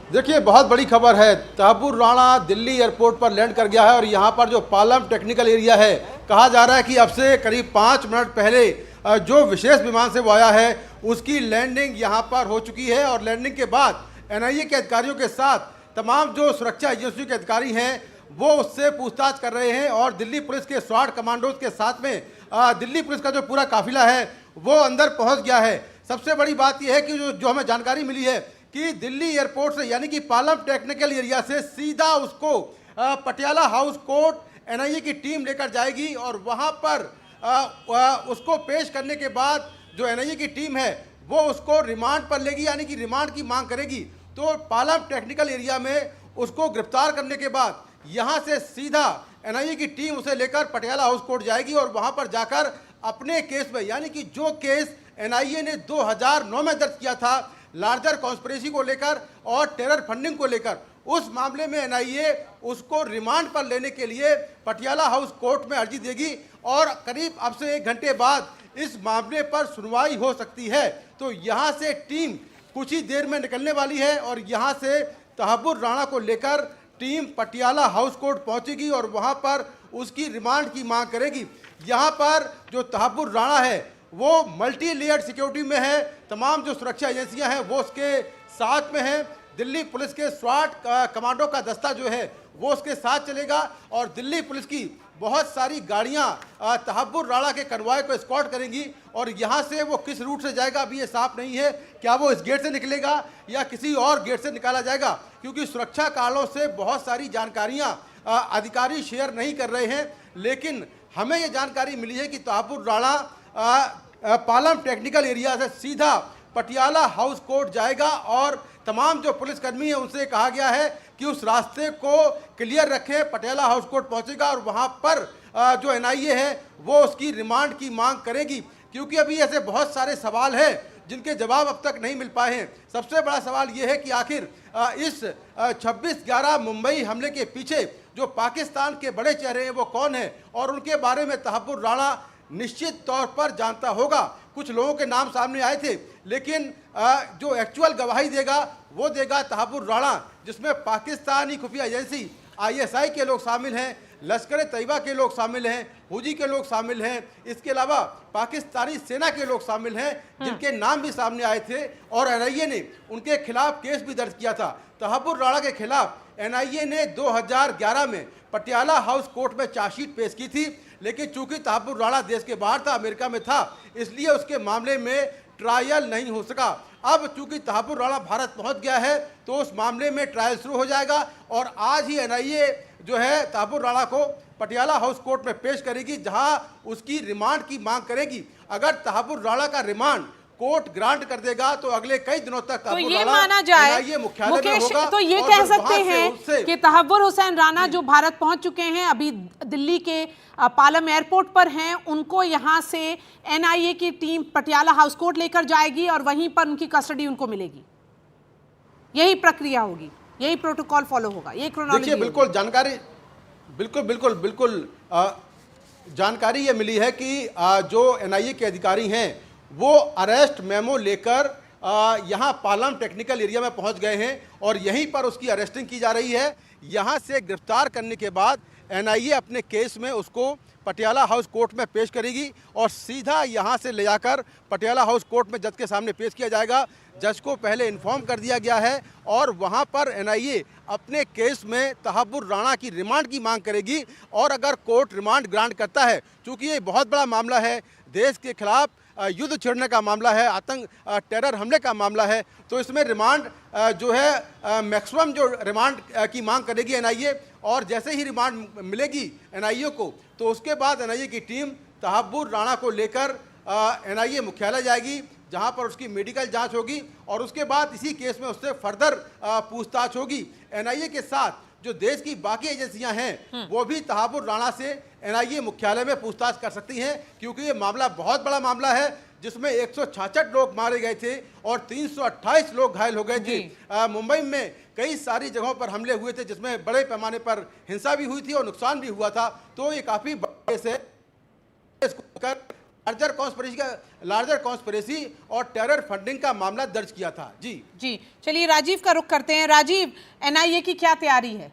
देखिए, बहुत बड़ी खबर है। तहब्बुर राणा दिल्ली एयरपोर्ट पर लैंड कर गया है और यहाँ पर जो पालम टेक्निकल एरिया है, कहा जा रहा है कि अब से करीब 5 मिनट पहले जो विशेष विमान से वो आया है उसकी लैंडिंग यहाँ पर हो चुकी है। और लैंडिंग के बाद एनआईए के अधिकारियों के साथ तमाम जो सुरक्षा एजेंसियों के अधिकारी हैं वो उससे पूछताछ कर रहे हैं। और दिल्ली पुलिस के स्वाट कमांडोज के साथ में दिल्ली पुलिस का जो पूरा काफिला है वो अंदर पहुँच गया है। सबसे बड़ी बात यह है कि जो हमें जानकारी मिली है कि दिल्ली एयरपोर्ट से यानी कि पालम टेक्निकल एरिया से सीधा उसको पटियाला हाउस कोर्ट एनआईए की टीम लेकर जाएगी और वहां पर उसको पेश करने के बाद जो एनआईए की टीम है वो उसको रिमांड पर लेगी, यानी कि रिमांड की मांग करेगी। तो पालम टेक्निकल एरिया में उसको गिरफ्तार करने के बाद यहां से सीधा एनआईए की टीम उसे लेकर पटियाला हाउस कोर्ट जाएगी और वहां पर जाकर अपने केस में, यानी कि जो केस एनआईए ने 2009 में दर्ज किया था लार्जर कॉन्स्पिरेसी को लेकर और टेरर फंडिंग को लेकर, उस मामले में एनआईए उसको रिमांड पर लेने के लिए पटियाला हाउस कोर्ट में अर्जी देगी और करीब अब से 1 घंटे बाद इस मामले पर सुनवाई हो सकती है। तो यहां से टीम कुछ ही देर में निकलने वाली है और यहां से तहब्बुर राणा को लेकर टीम पटियाला हाउस कोर्ट पहुंचेगी और वहां पर उसकी रिमांड की मांग करेगी। यहां पर जो तहब्बुर राणा है वो मल्टी लेयर्ड सिक्योरिटी में है। तमाम जो सुरक्षा एजेंसियां हैं वो उसके साथ में हैं। दिल्ली पुलिस के स्वाट कमांडो का दस्ता जो है वो उसके साथ चलेगा और दिल्ली पुलिस की बहुत सारी गाड़ियां तहब्बुर राणा के कन्वॉय को एस्कॉर्ट करेंगी। और यहां से वो किस रूट से जाएगा अभी ये साफ नहीं है, क्या वो इस गेट से निकलेगा या किसी और गेट से निकाला जाएगा, क्योंकि सुरक्षा कारणों से बहुत सारी जानकारियां अधिकारी शेयर नहीं कर रहे हैं। लेकिन हमें ये जानकारी मिली है कि तहब्बुर राणा पालम टेक्निकल एरिया से सीधा पटियाला हाउस कोर्ट जाएगा और तमाम जो पुलिसकर्मी है उनसे कहा गया है कि उस रास्ते को क्लियर रखें। पटियाला हाउस कोर्ट पहुंचेगा और वहां पर जो एनआईए है वो उसकी रिमांड की मांग करेगी, क्योंकि अभी ऐसे बहुत सारे सवाल हैं जिनके जवाब अब तक नहीं मिल पाए हैं। सबसे बड़ा सवाल ये है कि आखिर इस 26/11 मुंबई हमले के पीछे जो पाकिस्तान के बड़े चेहरे हैं वो कौन है, और उनके बारे में तहब्बुर राणा निश्चित तौर पर जानता होगा। कुछ लोगों के नाम सामने आए थे, लेकिन जो एक्चुअल गवाही देगा वो देगा तहब्बुर राणा, जिसमें पाकिस्तानी खुफिया एजेंसी आईएसआई के लोग शामिल हैं, लश्कर तैयबा के लोग शामिल हैं, हुजी के लोग शामिल हैं, इसके अलावा पाकिस्तानी सेना के लोग शामिल हैं जिनके नाम भी सामने आए थे और एनआईए ने उनके खिलाफ केस भी दर्ज किया था। तहब्बुर राणा के खिलाफ एनआईए ने 2011 में पटियाला हाउस कोर्ट में चार्जशीट पेश की थी, लेकिन चूंकि तहब्बुर राणा देश के बाहर था, अमेरिका में था, इसलिए उसके मामले में ट्रायल नहीं हो सका। अब चूंकि तहब्बुर राणा भारत पहुंच गया है तो उस मामले में ट्रायल शुरू हो जाएगा और आज ही एनआईए जो है तहब्बुर राणा को पटियाला हाउस कोर्ट में पेश करेगी, जहां उसकी रिमांड की मांग करेगी। अगर तहब्बुर राणा का रिमांड कोर्ट ग्रांट कर देगा तो अगले कई दिनों तक तो ये माना जाए मुकेश, तो ये कह सकते हैं कि तहब्बुर हुसैन राणा जो भारत पहुंच चुके हैं, अभी दिल्ली के पालम एयरपोर्ट पर हैं, उनको यहां से एनआईए की टीम पटियाला हाउस कोर्ट लेकर जाएगी और वहीं पर उनकी कस्टडी उनको मिलेगी। यही प्रक्रिया होगी, यही प्रोटोकॉल फॉलो होगा, यही क्रोनोलॉजी। बिल्कुल जानकारी बिल्कुल जानकारी ये मिली है कि जो एनआईए के अधिकारी हैं वो अरेस्ट मेमो लेकर यहाँ पालम टेक्निकल एरिया में पहुँच गए हैं और यहीं पर उसकी अरेस्टिंग की जा रही है। यहाँ से गिरफ्तार करने के बाद एनआईए अपने केस में उसको पटियाला हाउस कोर्ट में पेश करेगी और सीधा यहाँ से ले जाकर पटियाला हाउस कोर्ट में जज के सामने पेश किया जाएगा। जज को पहले इन्फॉर्म कर दिया गया है और वहाँ पर एनआईए अपने केस में तहब्बुर राणा की रिमांड की मांग करेगी और अगर कोर्ट रिमांड ग्रांट करता है, चूँकि ये बहुत बड़ा मामला है, देश के खिलाफ युद्ध छेड़ने का मामला है, टेरर हमले का मामला है, तो इसमें रिमांड जो है मैक्सिमम जो रिमांड की मांग करेगी एनआईए। और जैसे ही रिमांड मिलेगी एनआईए को तो उसके बाद एनआईए की टीम तहब्बुर राणा को लेकर एनआईए मुख्यालय जाएगी, जहां पर उसकी मेडिकल जांच होगी और उसके बाद इसी केस में उससे फर्दर पूछताछ होगी। एनआईए के साथ जो देश की बाकी एजेंसियां हैं वो भी तहब्बुर राणा से एनआईए मुख्यालय में पूछताछ कर सकती हैं, क्योंकि ये मामला बहुत बड़ा मामला है जिसमें 166 लोग मारे गए थे और 328 लोग घायल हो गए थे। मुंबई में कई सारी जगहों पर हमले हुए थे जिसमें बड़े पैमाने पर हिंसा भी हुई थी और नुकसान भी हुआ था। तो ये काफ़ी बड़े से लार्जर कॉन्स्पिरेसी और टेरर फंडिंग का मामला दर्ज किया था। जी चलिए राजीव का रुख करते हैं। राजीव, एनआईए की क्या तैयारी है?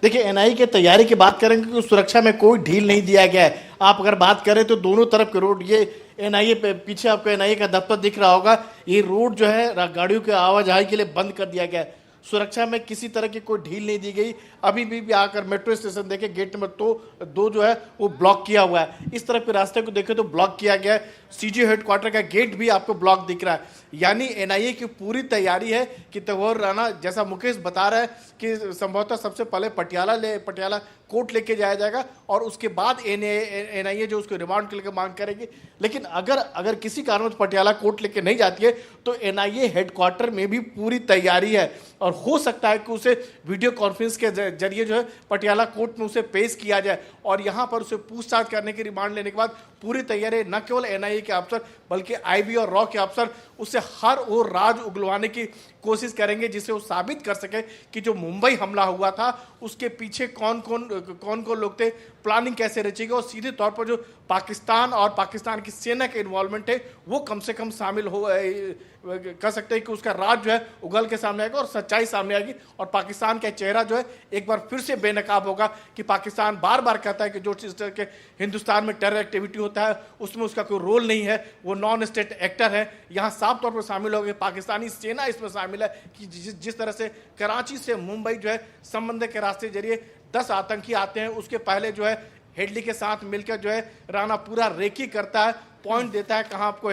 देखिए, एनआईए की तैयारी की बात करेंगे कि सुरक्षा में कोई ढील नहीं दिया गया है। आप अगर बात करें तो दोनों तरफ के रोड, ये एनआईए पे पीछे आपको एनआईए का दफ्तर दिख रहा होगा, ये रोड जो है गाड़ियों के आवाजाही के लिए बंद कर दिया गया है। सुरक्षा में किसी तरह की कोई ढील नहीं दी गई। अभी भी आकर मेट्रो स्टेशन देखे, गेट नंबर 2 जो है वो ब्लॉक किया हुआ है। इस तरफ के रास्ते को देखे तो ब्लॉक किया गया है। सीजी हेडक्वार्टर का गेट भी आपको ब्लॉक दिख रहा है। यानी एनआईए की पूरी तैयारी है कि तहव्वुर राना, जैसा मुकेश बता रहा है कि संभवतः सबसे पहले पटियाला कोर्ट लेके जाया जाएगा और उसके बाद एनआईए जो उसको रिमांड के लिए मांग करेगी। लेकिन अगर किसी कारण पटियाला कोर्ट लेके नहीं जाती है तो एनआईए हेडक्वार्टर में भी पूरी तैयारी है और हो सकता है कि उसे वीडियो कॉन्फ्रेंस के जरिए जो है पटियाला कोर्ट में उसे पेश किया जाए और यहाँ पर उसे पूछताछ करने की रिमांड लेने के बाद पूरी तैयारी न केवल एनआईए के अफसर बल्कि आईबी और रॉ के अफसर उससे हर ओर राज उगलवाने की कोशिश करेंगे, जिससे वो साबित कर सके कि जो मुंबई हमला हुआ था उसके पीछे कौन कौन लोग थे, प्लानिंग कैसे रचेगी और सीधे तौर पर जो पाकिस्तान और पाकिस्तान की सेना के इन्वॉल्वमेंट है वो कम से कम शामिल हो कह सकते हैं कि उसका राज जो है उगल के सामने आएगा और सच्चाई सामने आएगी और पाकिस्तान का चेहरा जो है एक बार फिर से बेनकाब होगा कि पाकिस्तान बार बार कहता है कि जो इस तरह के हिंदुस्तान में टेरर एक्टिविटी होता है उसमें उसका कोई रोल नहीं है, वो नॉन स्टेट एक्टर है। यहाँ साफ तौर पर शामिल हो गए, पाकिस्तानी सेना इसमें शामिल है कि जिस तरह से कराची से मुंबई जो है संबंध के रास्ते जरिए 10 आतंकी आते हैं, उसके पहले जो है हेडली के साथ मिलकर जो है राणा पूरा रेकी करता है, पॉइंट देता है कहाँ आपको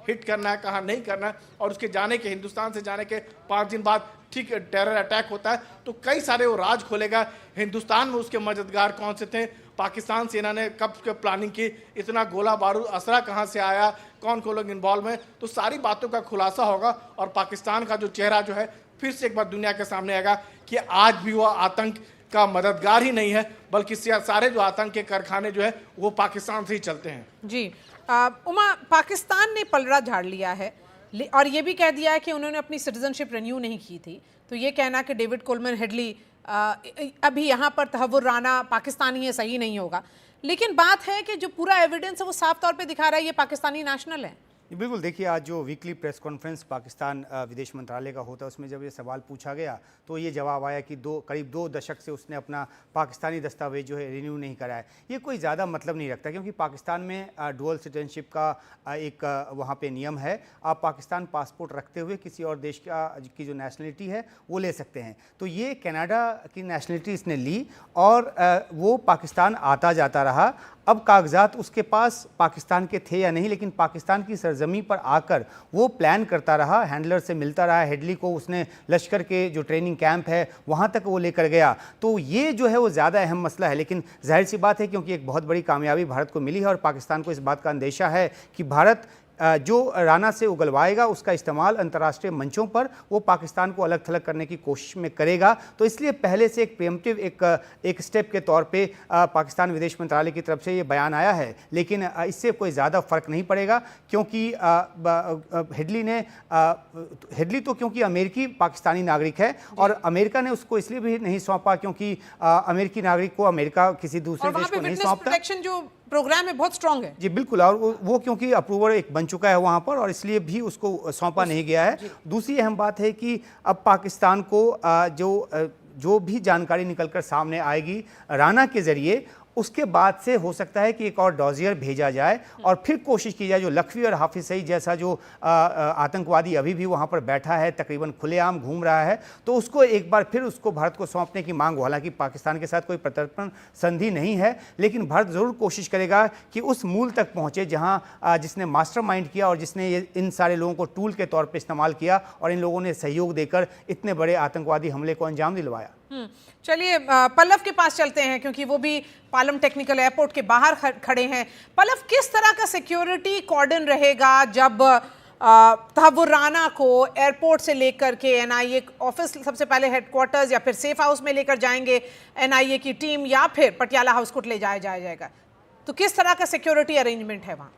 हिट करना है कहाँ नहीं करना है और उसके जाने के हिंदुस्तान से जाने के 5 दिन बाद ठीक टेरर अटैक होता है। तो कई सारे वो राज खोलेगा हिंदुस्तान में उसके मददगार कौन से थे, पाकिस्तान सेना ने कब प्लानिंग की, इतना गोला बारूद असरा कहाँ से आया, कौन लोग इन्वॉल्व हैं, तो सारी बातों का खुलासा होगा और पाकिस्तान का जो चेहरा जो है फिर से एक बार दुनिया के सामने आएगा कि आज भी वो आतंक का मददगार ही नहीं है बल्कि सारे जो आतंक के कारखाने जो है वो पाकिस्तान से ही चलते हैं। जी उमा, पाकिस्तान ने पलड़ा झाड़ लिया है और ये भी कह दिया है कि उन्होंने अपनी सिटीजनशिप रिन्यू नहीं की थी, तो ये कहना कि डेविड कोलमैन हेडली अभी यहाँ पर तहव्वुर राना पाकिस्तानी है सही नहीं होगा। लेकिन बात है कि जो पूरा एविडेंस है वो साफ तौर पे दिखा रहा है ये पाकिस्तानी नेशनल है। बिल्कुल, देखिए आज जो वीकली प्रेस कॉन्फ्रेंस पाकिस्तान विदेश मंत्रालय का होता है उसमें जब ये सवाल पूछा गया तो ये जवाब आया कि करीब 2 दशक से उसने अपना पाकिस्तानी दस्तावेज जो है रिन्यू नहीं कराया। ये कोई ज़्यादा मतलब नहीं रखता क्योंकि पाकिस्तान में डुअल सिटीजनशिप का एक वहाँ पे नियम है, आप पाकिस्तान पासपोर्ट रखते हुए किसी और देश की जो नेशनलिटी है वो ले सकते हैं। तो ये कनाडा की नेशनलिटी इसने ली और वो पाकिस्तान आता जाता रहा। अब कागजात उसके पास पाकिस्तान के थे या नहीं, लेकिन पाकिस्तान की सरजमी पर आकर वो प्लान करता रहा, हैंडलर से मिलता रहा, हेडली को उसने लश्कर के जो ट्रेनिंग कैंप है वहाँ तक वो लेकर गया। तो ये जो है वो ज़्यादा अहम मसला है। लेकिन जाहिर सी बात है क्योंकि एक बहुत बड़ी कामयाबी भारत को मिली है और पाकिस्तान को इस बात का अंदेशा है कि भारत जो राना से उगलवाएगा उसका इस्तेमाल अंतर्राष्ट्रीय मंचों पर वो पाकिस्तान को अलग थलग करने की कोशिश में करेगा। तो इसलिए पहले से एक प्रीएम्प्टिव एक स्टेप के तौर पे पाकिस्तान विदेश मंत्रालय की तरफ से ये बयान आया है। लेकिन इससे कोई ज़्यादा फ़र्क नहीं पड़ेगा क्योंकि हेडली तो क्योंकि अमेरिकी पाकिस्तानी नागरिक है और अमेरिका ने उसको इसलिए भी नहीं सौंपा क्योंकि अमेरिकी नागरिक को अमेरिका किसी दूसरे देश को नहीं सौंपता। प्रोग्राम में बहुत स्ट्रांग है। जी बिल्कुल, और वो क्योंकि अप्रूवर एक बन चुका है वहाँ पर और इसलिए भी उसको सौंपा नहीं गया है। दूसरी अहम बात है कि अब पाकिस्तान को जो भी जानकारी निकलकर सामने आएगी राना के जरिए, उसके बाद से हो सकता है कि एक और डॉजियर भेजा जाए और फिर कोशिश की जाए जो लखवी और हाफिज सईद जैसा जो आतंकवादी अभी भी वहाँ पर बैठा है, तकरीबन खुलेआम घूम रहा है, तो उसको एक बार फिर उसको भारत को सौंपने की मांग हो। हालांकि पाकिस्तान के साथ कोई प्रत्यर्पण संधि नहीं है, लेकिन भारत ज़रूर कोशिश करेगा कि उस मूल तक पहुँचे जहाँ जिसने मास्टरमाइंड किया और जिसने इन सारे लोगों को टूल के तौर पर इस्तेमाल किया और इन लोगों ने सहयोग देकर इतने बड़े आतंकवादी हमले को अंजाम दिलवाया। चलिए पल्लव के पास चलते हैं क्योंकि वो भी पालम टेक्निकल एयरपोर्ट के बाहर खड़े हैं। पल्लव, किस तरह का सिक्योरिटी कॉर्डन रहेगा जब तहव्वुर राना को एयरपोर्ट से लेकर के एनआईए ऑफिस सबसे पहले हेडक्वार्टर्स या फिर सेफ हाउस में लेकर जाएंगे एनआईए की टीम या फिर पटियाला हाउस कोर्ट ले जाएगा, तो किस तरह का सिक्योरिटी अरेंजमेंट है वहाँ?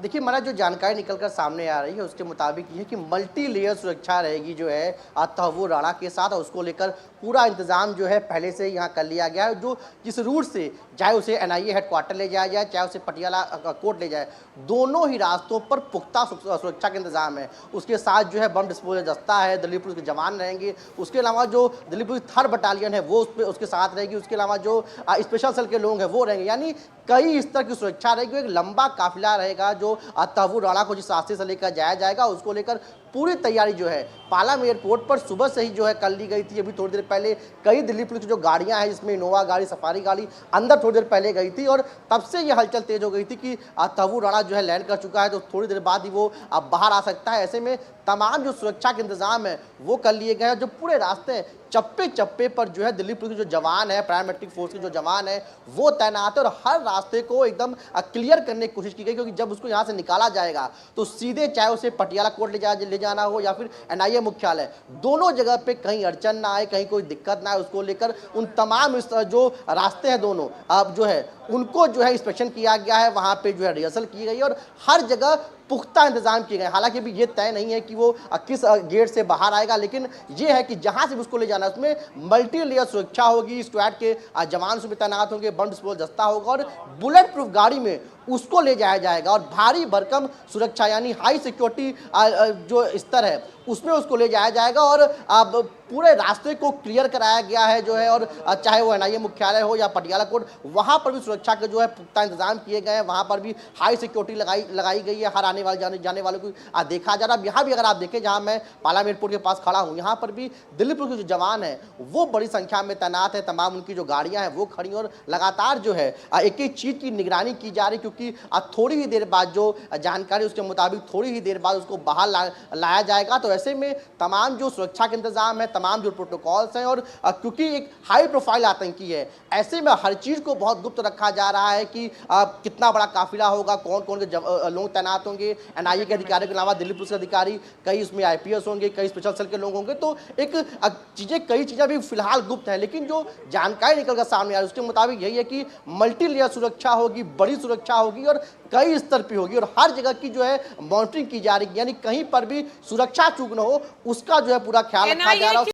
देखिए हमारा जो जानकारी निकलकर सामने आ रही है उसके मुताबिक ये है कि मल्टी लेयर सुरक्षा रहेगी जो है तहव्वुर राणा के साथ, और उसको लेकर पूरा इंतजाम जो है पहले से यहाँ कर लिया गया है। जो जिस रूट से चाहे उसे एनआईए हेडक्वार्टर ले जाया जाए, चाहे उसे पटियाला कोर्ट ले जाए, दोनों ही रास्तों पर पुख्ता सुरक्षा का इंतजाम है। उसके साथ जो है बम डिस्पोजल दस्ता है, दिल्ली पुलिस के जवान रहेंगे। उसके अलावा जो दिल्ली पुलिस 3rd बटालियन है वो उसके साथ रहेगी। उसके अलावा जो स्पेशल सेल के लोग हैं वो रहेंगे, यानी कई स्तर की सुरक्षा रहेगी। एक लंबा काफिला रहेगा जो तहव्वुर राणा को जिस रास्ते से लेकर जाया जाएगा, उसको लेकर पूरी तैयारी जो है पालम एयरपोर्ट पर सुबह से ही जो है कर ली गई थी। अभी थोड़ी देर पहले कई दिल्ली पुलिस की जो गाड़ियां हैं, जिसमें इनोवा गाड़ी, सफारी गाड़ी अंदर थोड़ी देर पहले गई थी, और तब से ये हलचल तेज हो गई थी कि तहव्वुर राणा जो है लैंड कर चुका है, तो थोड़ी देर बाद ही वो अब बाहर आ सकता है। ऐसे में तमाम जो सुरक्षा के इंतजाम है वो कर लिए गए हैं। जो पूरे रास्ते चप्पे चप्पे पर जो है दिल्ली पुलिस के जो जवान है, पैरामेट्रिक फोर्स के जो जवान है वो तैनात है, और हर रास्ते को एकदम क्लियर करने की कोशिश की गई, क्योंकि जब उसको यहाँ से निकाला जाएगा तो सीधे चाहे उसे पटियाला कोर्ट ले जाना हो या फिर एनआईए मुख्यालय, दोनों जगह पे कहीं अड़चन ना आए, कहीं कोई दिक्कत ना आए, उसको लेकर उन तमाम जो रास्ते हैं दोनों अब जो है उनको जो है इंस्पेक्शन किया गया है। वहाँ पे जो है रिहर्सल की गई और हर जगह पुख्ता इंतजाम किए गए। हालांकि अभी ये तय नहीं है कि वो किस गेट से बाहर आएगा, लेकिन ये है कि जहां से उसको ले जाना है उसमें मल्टी लेयर सुरक्षा होगी। स्क्वाड के जवान उसमें तैनात होंगे, बम डिस्पोजल दस्ता होगा, और बुलेट प्रूफ गाड़ी में उसको ले जाया जाएगा, और भारी भरकम सुरक्षा यानी हाई सिक्योरिटी जो स्तर है उसमें उसको ले जाया जाएगा। और अब पूरे रास्ते को क्लियर कराया गया है जो है, और चाहे वो एनआईए मुख्यालय हो या पटियाला कोर्ट, वहाँ पर भी सुरक्षा के जो है पुख्ता इंतजाम किए गए हैं। वहाँ पर भी हाई सिक्योरिटी लगाई गई है। हर आने वाले जाने वालों को देखा जा रहा है। यहाँ भी अगर आप देखें, जहाँ मैं पालम एयरपोर्ट के पास खड़ा हूँ, यहाँ पर भी दिल्ली पुलिस के जो जवान हैं वो बड़ी संख्या में तैनात है। तमाम उनकी जो गाड़ियाँ हैं वो खड़ी, और लगातार जो है एक एक चीज़ की निगरानी की जा रही, क्योंकि थोड़ी ही देर बाद जो जानकारी उसके मुताबिक थोड़ी ही देर बाद उसको बाहर लाया जाएगा। तो ऐसे में तमाम जो सुरक्षा के इंतजाम है, तमाम जो प्रोटोकॉल्स हैं, और क्योंकि एक हाई प्रोफाइल आतंकी है, ऐसे में हर चीज़ को बहुत गुप्त रखा जा रहा है कि कितना बड़ा काफिला होगा, कौन कौन के लोग तैनात होंगे। एनआईए के अधिकारियों के अलावा दिल्ली पुलिस के अधिकारी, कई उसमें आईपीएस होंगे, कई स्पेशल सेल के लोग होंगे। तो एक कई चीज़ें भी फिलहाल गुप्त है, लेकिन जो जानकारी निकल कर सामने आ रही है उसके मुताबिक यही है कि मल्टी लेयर सुरक्षा होगी, बड़ी सुरक्षा होगी, और कई स्तर पर होगी, और हर जगह की जो है मॉनिटरिंग की जा रही है, यानी कहीं पर भी सुरक्षा चूक न हो उसका जो है पूरा ख्याल रखा जा रहा है।